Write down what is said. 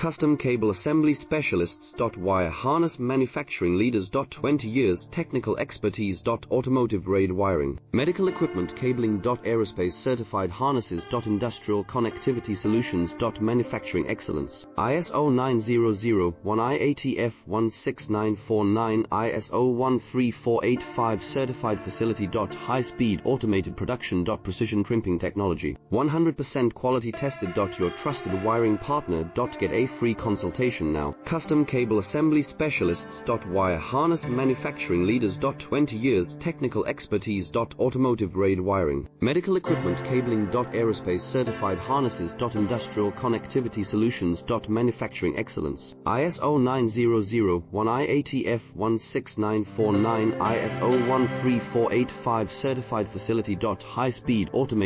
Custom Cable Assembly Specialists. Wire Harness Manufacturing Leaders. 20 years Technical Expertise. Automotive grade wiring, medical equipment cabling. Aerospace Certified Harnesses. Industrial Connectivity Solutions. Manufacturing Excellence, ISO 9001 IATF 16949 ISO 13485 Certified Facility. High Speed Automated Production. Precision Crimping Technology, 100% quality tested. Your trusted wiring partner. Get a free consultation now. Custom Cable Assembly Specialists. Wire Harness Manufacturing Leaders. 20 years Technical Expertise. Automotive grade wiring, medical equipment cabling. Aerospace Certified Harnesses. Industrial Connectivity Solutions. Manufacturing Excellence, ISO 9001 IATF 16949 ISO 13485 Certified Facility. High Speed Automated